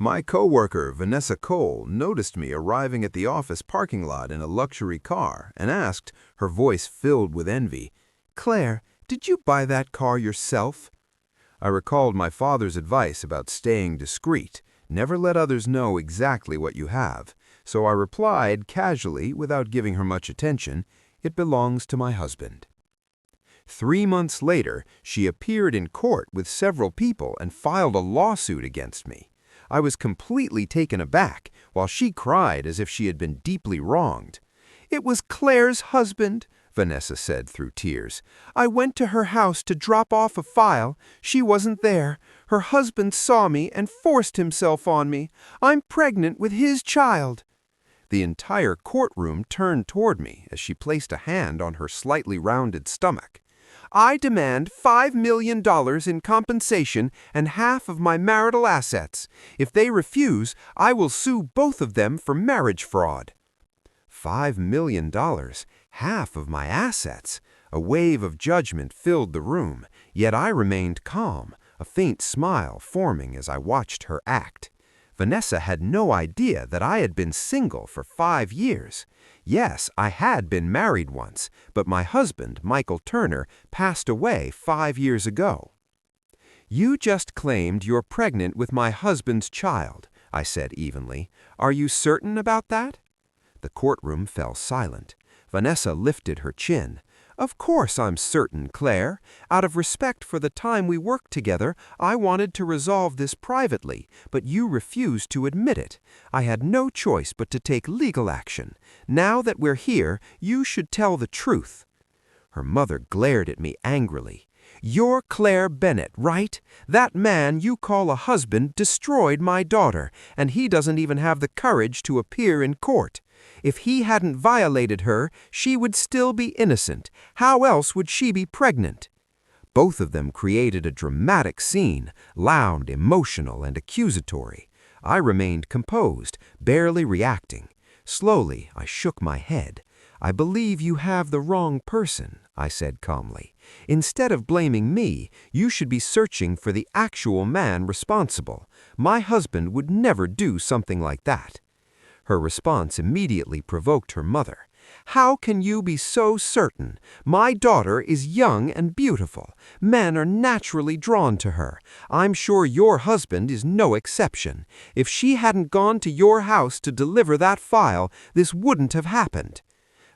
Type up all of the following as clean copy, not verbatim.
My coworker, Vanessa Cole, noticed me arriving at the office parking lot in a luxury car and asked, her voice filled with envy, "Claire, did you buy that car yourself?" I recalled my father's advice about staying discreet, never let others know exactly what you have, so I replied casually, without giving her much attention, "It belongs to my husband." 3 months later, she appeared in court with several people and filed a lawsuit against me. I was completely taken aback, while she cried as if she had been deeply wronged. "It was Claire's husband," Vanessa said through tears. "I went to her house to drop off a file. She wasn't there. Her husband saw me and forced himself on me. I'm pregnant with his child." The entire courtroom turned toward me as she placed a hand on her slightly rounded stomach. "I demand $5 million in compensation and half of my marital assets. If they refuse, I will sue both of them for marriage fraud." $5 million, half of my assets. A wave of judgment filled the room, yet I remained calm, a faint smile forming as I watched her act. Vanessa had no idea that I had been single for 5 years. Yes, I had been married once, but my husband, Michael Turner, passed away 5 years ago. "You just claimed you're pregnant with my husband's child," I said evenly. "Are you certain about that?" The courtroom fell silent. Vanessa lifted her chin. "Of course I'm certain, Claire. Out of respect for the time we worked together, I wanted to resolve this privately, but you refused to admit it. I had no choice but to take legal action. Now that we're here, you should tell the truth." Her mother glared at me angrily. "You're Claire Bennett, right? That man you call a husband destroyed my daughter, and he doesn't even have the courage to appear in court. If he hadn't violated her, she would still be innocent. How else would she be pregnant?" Both of them created a dramatic scene, loud, emotional, and accusatory. I remained composed, barely reacting. Slowly, I shook my head. "I believe you have the wrong person," I said calmly. "Instead of blaming me, you should be searching for the actual man responsible. My husband would never do something like that." Her response immediately provoked her mother. "How can you be so certain? My daughter is young and beautiful. Men are naturally drawn to her. I'm sure your husband is no exception. If she hadn't gone to your house to deliver that file, this wouldn't have happened."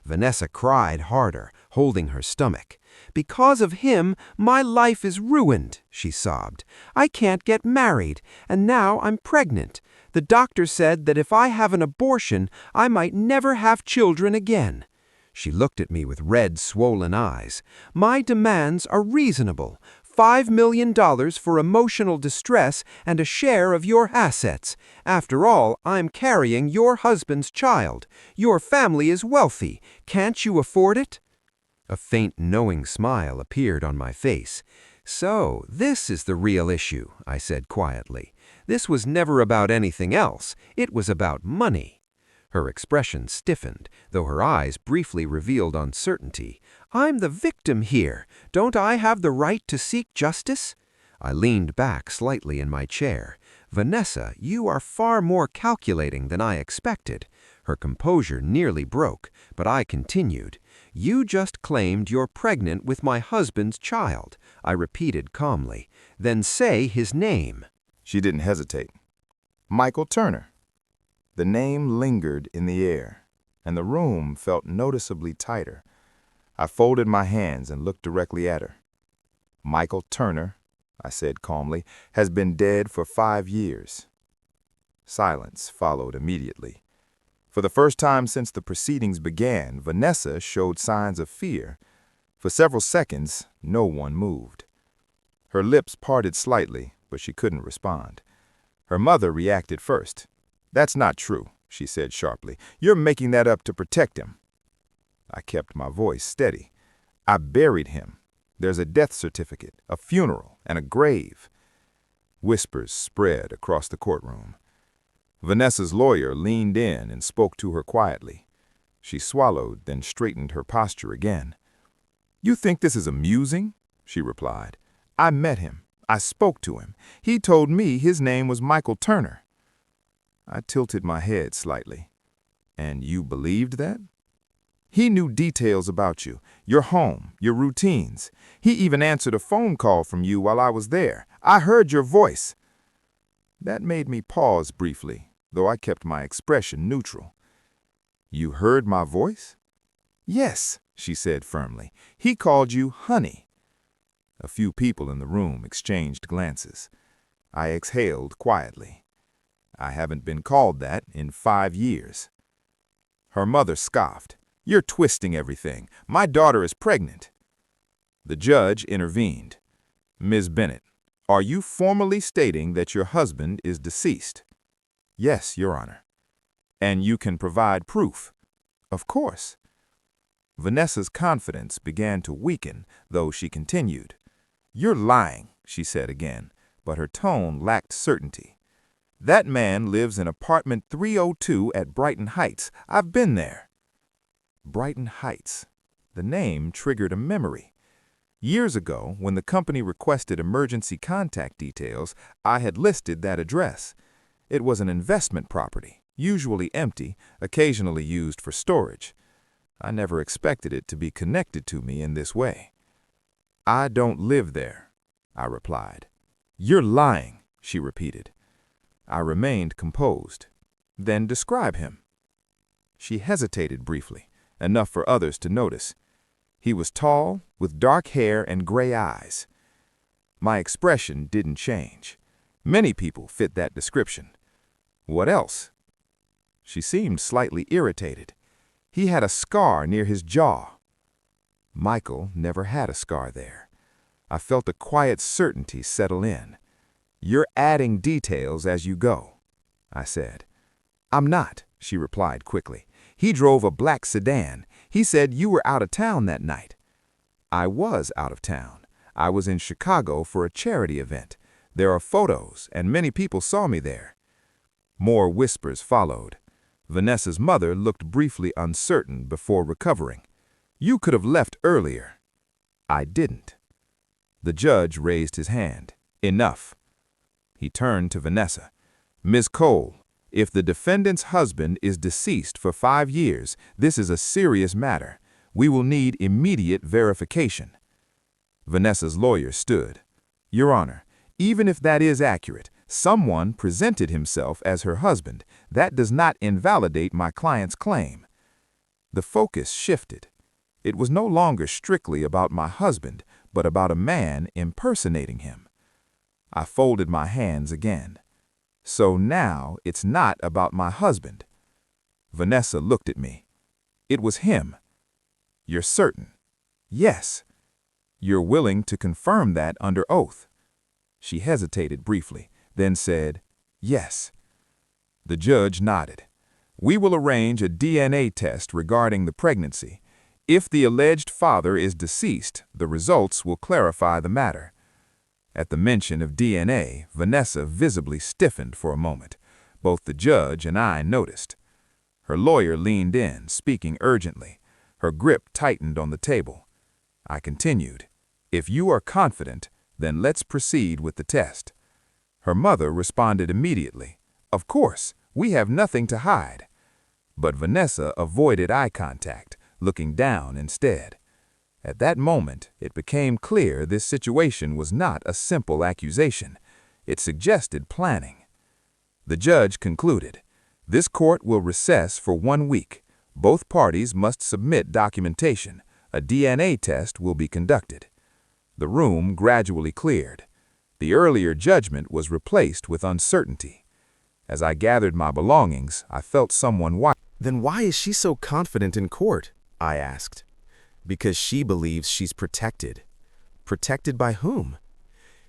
Vanessa cried harder, holding her stomach. "Because of him, my life is ruined," she sobbed. "I can't get married, and now I'm pregnant. The doctor said that if I have an abortion, I might never have children again." She looked at me with red, swollen eyes. "My demands are reasonable. $5 million for emotional distress and a share of your assets. After all, I'm carrying your husband's child. Your family is wealthy. Can't you afford it?" A faint, knowing smile appeared on my face. "So, this is the real issue," I said quietly. "This was never about anything else. It was about money." Her expression stiffened, though her eyes briefly revealed uncertainty. "I'm the victim here. Don't I have the right to seek justice?" I leaned back slightly in my chair. "Vanessa, you are far more calculating than I expected." Her composure nearly broke, but I continued. "You just claimed you're pregnant with my husband's child," I repeated calmly. "Then say his name." She didn't hesitate. "Michael Turner." The name lingered in the air, and the room felt noticeably tighter. I folded my hands and looked directly at her. "Michael Turner," I said calmly, "has been dead for 5 years." Silence followed immediately. For the first time since the proceedings began, Vanessa showed signs of fear. For several seconds, no one moved. Her lips parted slightly, but she couldn't respond. Her mother reacted first. "That's not true," she said sharply. "You're making that up to protect him." I kept my voice steady. "I buried him. There's a death certificate, a funeral, and a grave." Whispers spread across the courtroom. Vanessa's lawyer leaned in and spoke to her quietly. She swallowed, then straightened her posture again. "You think this is amusing?" she replied. "I met him. I spoke to him. He told me his name was Michael Turner." I tilted my head slightly. And you believed that? He knew details about you, your home, your routines. He even answered a phone call from you while I was there. I heard your voice. That made me pause briefly, though I kept my expression neutral. You heard my voice? Yes, she said firmly. He called you honey. A few people in the room exchanged glances. I exhaled quietly. I haven't been called that in 5 years. Her mother scoffed. You're twisting everything. My daughter is pregnant. The judge intervened. Ms. Bennett, are you formally stating that your husband is deceased? Yes, Your Honor. And you can provide proof? Of course. Vanessa's confidence began to weaken, though she continued. You're lying, she said again, but her tone lacked certainty. That man lives in apartment 302 at Brighton Heights. I've been there. Brighton Heights. The name triggered a memory. Years ago, when the company requested emergency contact details, I had listed that address. It was an investment property, usually empty, occasionally used for storage. I never expected it to be connected to me in this way. I don't live there, I replied. You're lying, she repeated. I remained composed. Then describe him. She hesitated briefly, enough for others to notice. He was tall, with dark hair and gray eyes. My expression didn't change. Many people fit that description. What else? She seemed slightly irritated. He had a scar near his jaw. Michael never had a scar there. I felt a quiet certainty settle in. You're adding details as you go, I said. I'm not, she replied quickly. He drove a black sedan. He said you were out of town that night. I was out of town. I was in Chicago for a charity event. There are photos, and many people saw me there. More whispers followed. Vanessa's mother looked briefly uncertain before recovering. You could have left earlier. I didn't. The judge raised his hand. Enough. He turned to Vanessa. Ms. Cole, if the defendant's husband is deceased for 5 years, this is a serious matter. We will need immediate verification. Vanessa's lawyer stood. Your Honor, even if that is accurate, someone presented himself as her husband. That does not invalidate my client's claim. The focus shifted. It was no longer strictly about my husband, but about a man impersonating him. I folded my hands again. So now it's not about my husband. Vanessa looked at me. It was him. You're certain? Yes. You're willing to confirm that under oath? She hesitated briefly, then said, yes. The judge nodded. We will arrange a DNA test regarding the pregnancy. If the alleged father is deceased, the results will clarify the matter. At the mention of DNA, Vanessa visibly stiffened for a moment. Both the judge and I noticed. Her lawyer leaned in, speaking urgently. Her grip tightened on the table. I continued, if you are confident, then let's proceed with the test. Her mother responded immediately. Of course, we have nothing to hide. But Vanessa avoided eye contact, looking down instead. At that moment, it became clear this situation was not a simple accusation. It suggested planning. The judge concluded, this court will recess for 1 week. Both parties must submit documentation. A DNA test will be conducted. The room gradually cleared. The earlier judgment was replaced with uncertainty. As I gathered my belongings, I felt someone watch. Then why is she so confident in court? I asked. Because she believes she's protected. Protected by whom?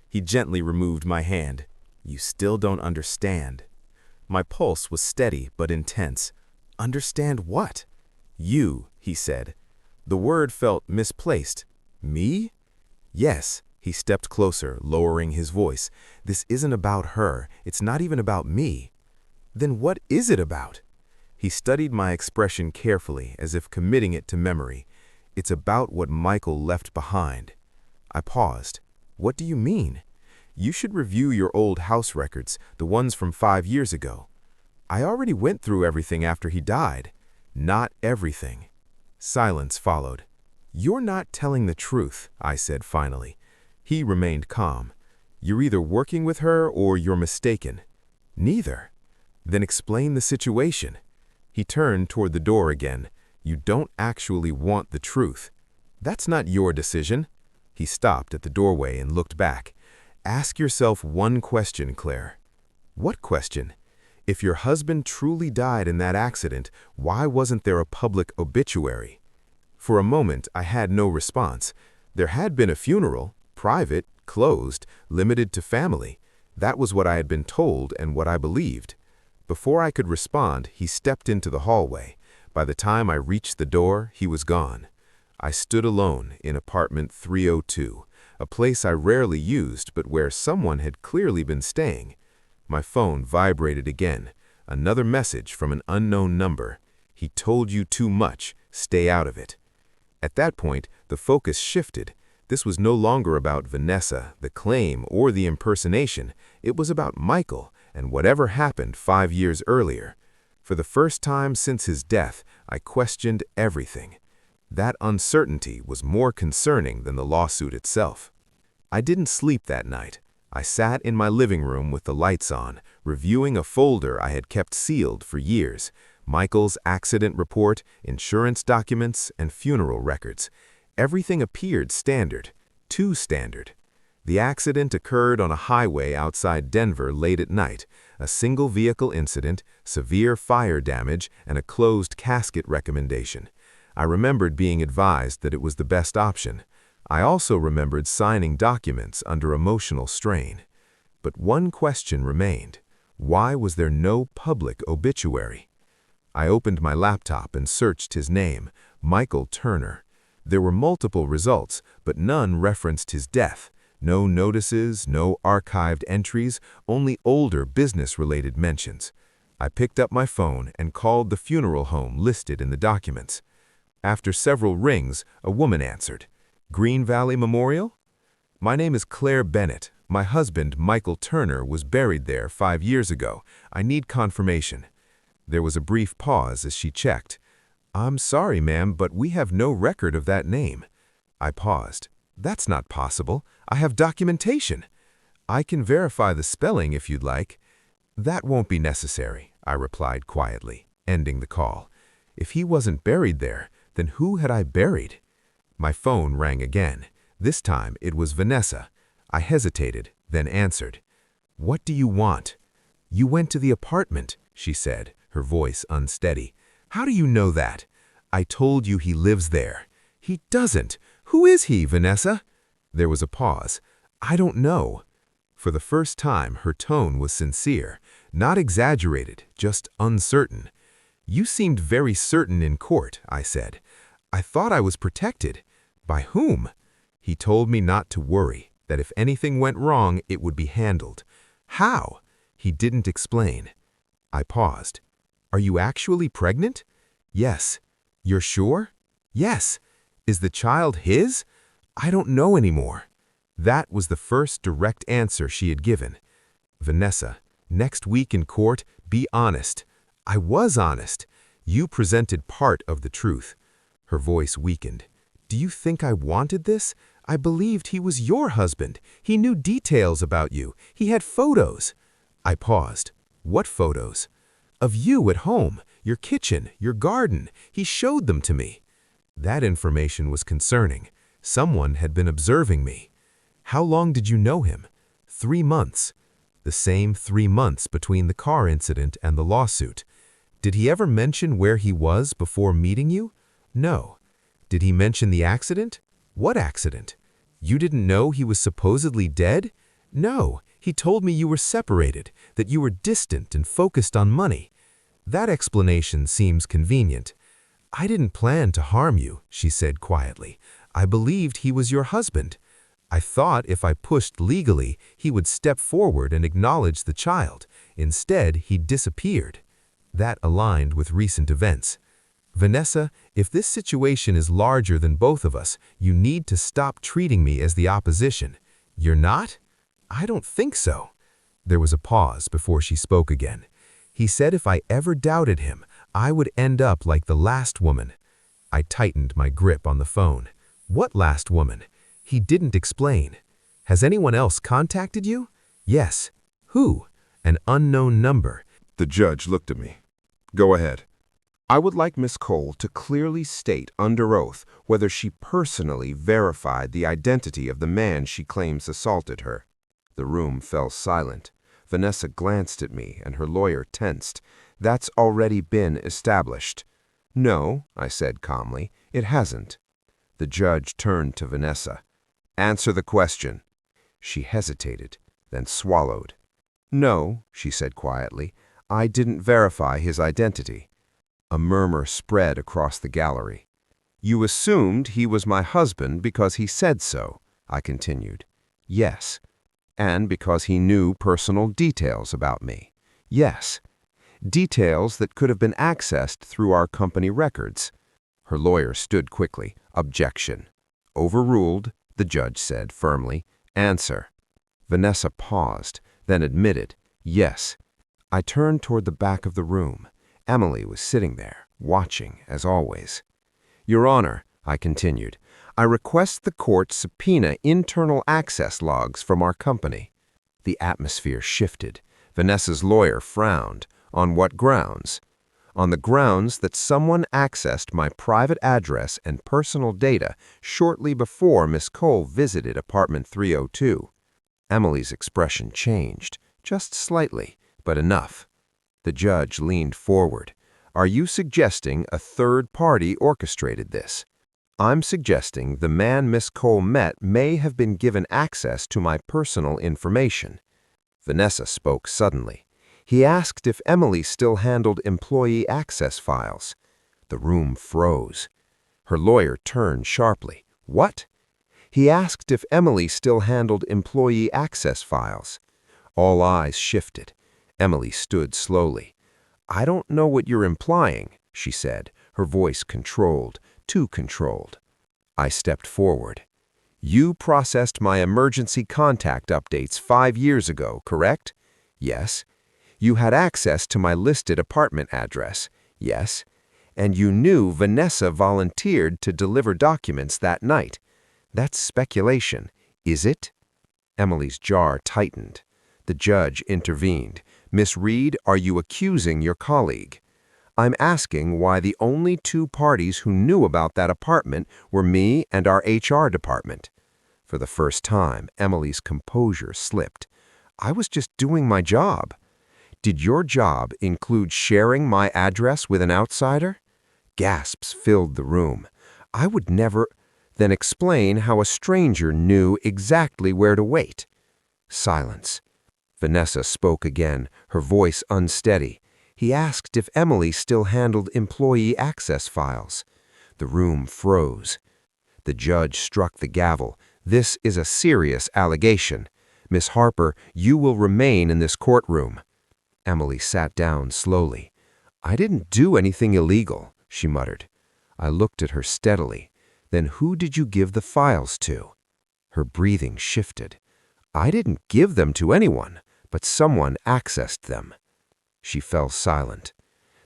He gently removed my hand. You still don't understand. My pulse was steady but intense. Understand what? You, he said. The word felt misplaced. Me? Yes. He stepped closer, lowering his voice. This isn't about her. It's not even about me. Then what is it about? He studied my expression carefully, as if committing it to memory. It's about what Michael left behind. I paused. What do you mean? You should review your old house records, the ones from 5 years ago. I already went through everything after he died. Not everything. Silence followed. You're not telling the truth, I said finally. He remained calm. You're either working with her or you're mistaken. Neither. Then explain the situation. He turned toward the door again. You don't actually want the truth. That's not your decision. He stopped at the doorway and looked back. Ask yourself one question, Claire. What question? If your husband truly died in that accident, why wasn't there a public obituary? For a moment, I had no response. There had been a funeral, private, closed, limited to family. That was what I had been told and what I believed. Before I could respond, he stepped into the hallway. By the time I reached the door, he was gone. I stood alone in apartment 302, a place I rarely used but where someone had clearly been staying. My phone vibrated again. Another message from an unknown number. He told you too much. Stay out of it. At that point, the focus shifted. This was no longer about Vanessa, the claim, or the impersonation. It was about Michael and whatever happened 5 years earlier. For the first time since his death, I questioned everything. That uncertainty was more concerning than the lawsuit itself. I didn't sleep that night. I sat in my living room with the lights on, reviewing a folder I had kept sealed for years. Michael's accident report, insurance documents, and funeral records. Everything appeared standard, too standard. The accident occurred on a highway outside Denver late at night, a single vehicle incident, severe fire damage, and a closed casket recommendation. I remembered being advised that it was the best option. I also remembered signing documents under emotional strain. But one question remained. Why was there no public obituary? I opened my laptop and searched his name, Michael Turner. There were multiple results, but none referenced his death. No notices, no archived entries, only older business-related mentions. I picked up my phone and called the funeral home listed in the documents. After several rings, a woman answered. Green Valley Memorial? My name is Claire Bennett. My husband, Michael Turner, was buried there 5 years ago. I need confirmation. There was a brief pause as she checked. I'm sorry, ma'am, but we have no record of that name. I paused. That's not possible. I have documentation. I can verify the spelling if you'd like. That won't be necessary, I replied quietly, ending the call. If he wasn't buried there, then who had I buried? My phone rang again. This time it was Vanessa. I hesitated, then answered. What do you want? You went to the apartment, she said, her voice unsteady. How do you know that? I told you he lives there. He doesn't. Who is he, Vanessa? There was a pause. I don't know. For the first time, her tone was sincere, not exaggerated, just uncertain. You seemed very certain in court, I said. I thought I was protected. By whom? He told me not to worry, that if anything went wrong, it would be handled. How? He didn't explain. I paused. Are you actually pregnant? Yes. You're sure? Yes. Is the child his? I don't know anymore. That was the first direct answer she had given. Vanessa, next week in court, be honest. I was honest. You presented part of the truth. Her voice weakened. Do you think I wanted this? I believed he was your husband. He knew details about you. He had photos. I paused. What photos? Of you at home, your kitchen, your garden. He showed them to me. That information was concerning. Someone had been observing me. How long did you know him? 3 months. The same 3 months between the car incident and the lawsuit. Did he ever mention where he was before meeting you? No. Did he mention the accident? What accident? You didn't know he was supposedly dead? No. He told me you were separated, that you were distant and focused on money. That explanation seems convenient. I didn't plan to harm you, she said quietly. I believed he was your husband. I thought if I pushed legally, he would step forward and acknowledge the child. Instead, he disappeared. That aligned with recent events. Vanessa, if this situation is larger than both of us, you need to stop treating me as the opposition. You're not? I don't think so. There was a pause before she spoke again. He said if I ever doubted him, I would end up like the last woman. I tightened my grip on the phone. What last woman? He didn't explain. Has anyone else contacted you? Yes. Who? An unknown number. The judge looked at me. Go ahead. I would like Miss Cole to clearly state under oath whether she personally verified the identity of the man she claims assaulted her. The room fell silent. Vanessa glanced at me and her lawyer tensed. That's already been established. No, I said calmly, it hasn't. The judge turned to Vanessa. Answer the question. She hesitated, then swallowed. No, she said quietly, I didn't verify his identity. A murmur spread across the gallery. You assumed he was my husband because he said so, I continued. Yes. And because he knew personal details about me. Yes. Details that could have been accessed through our company records. Her lawyer stood quickly. Objection. Overruled, the judge said firmly. Answer. Vanessa paused, then admitted, yes. I turned toward the back of the room. Emily was sitting there, watching as always. Your Honor, I continued, I request the court subpoena internal access logs from our company. The atmosphere shifted. Vanessa's lawyer frowned. On what grounds? On the grounds that someone accessed my private address and personal data shortly before Miss Cole visited apartment 302. Emily's expression changed, just slightly, but enough. The judge leaned forward. Are you suggesting a third party orchestrated this? I'm suggesting the man Miss Cole met may have been given access to my personal information. Vanessa spoke suddenly. He asked if Emily still handled employee access files. The room froze. Her lawyer turned sharply. What? He asked if Emily still handled employee access files. All eyes shifted. Emily stood slowly. I don't know what you're implying, she said, her voice controlled, too controlled. I stepped forward. You processed my emergency contact updates 5 years ago, correct? Yes. You had access to my listed apartment address. Yes. And you knew Vanessa volunteered to deliver documents that night. That's speculation, is it? Emily's jaw tightened. The judge intervened. Miss Reed, are you accusing your colleague? I'm asking why the only 2 parties who knew about that apartment were me and our HR department. For the first time, Emily's composure slipped. I was just doing my job. Did your job include sharing my address with an outsider? Gasps filled the room. I would never... Then explain how a stranger knew exactly where to wait. Silence. Vanessa spoke again, her voice unsteady. He asked if Emily still handled employee access files. The room froze. The judge struck the gavel. This is a serious allegation. Miss Harper, you will remain in this courtroom. Emily sat down slowly. I didn't do anything illegal, she muttered. I looked at her steadily. Then who did you give the files to? Her breathing shifted. I didn't give them to anyone, but someone accessed them. She fell silent.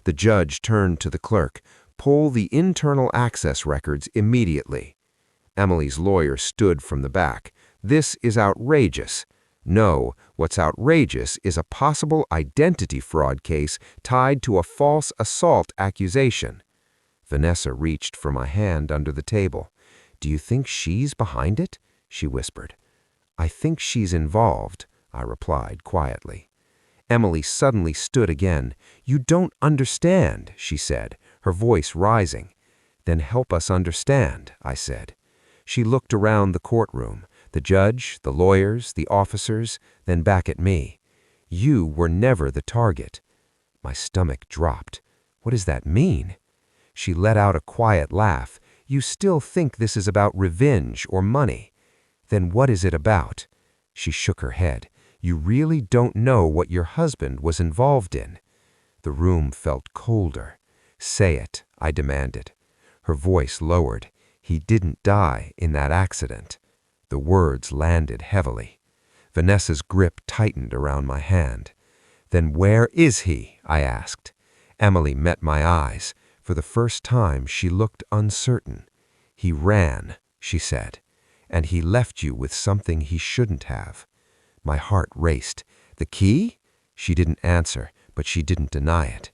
The judge turned to the clerk. Pull the internal access records immediately. Emily's lawyer stood from the back. This is outrageous. No, what's outrageous is a possible identity fraud case tied to a false assault accusation. Vanessa reached for my hand under the table. Do you think she's behind it? She whispered. I think she's involved, I replied quietly. Emily suddenly stood again. You don't understand, she said, her voice rising. Then help us understand, I said. She looked around the courtroom, the judge, the lawyers, the officers, then back at me. You were never the target. My stomach dropped. What does that mean? She let out a quiet laugh. You still think this is about revenge or money. Then what is it about? She shook her head. You really don't know what your husband was involved in. The room felt colder. Say it, I demanded. Her voice lowered. He didn't die in that accident. The words landed heavily. Vanessa's grip tightened around my hand. "Then where is he?" I asked. Emily met my eyes. For the first time, she looked uncertain. "He ran," she said, "and he left you with something he shouldn't have." My heart raced. "The key?" She didn't answer, but she didn't deny it.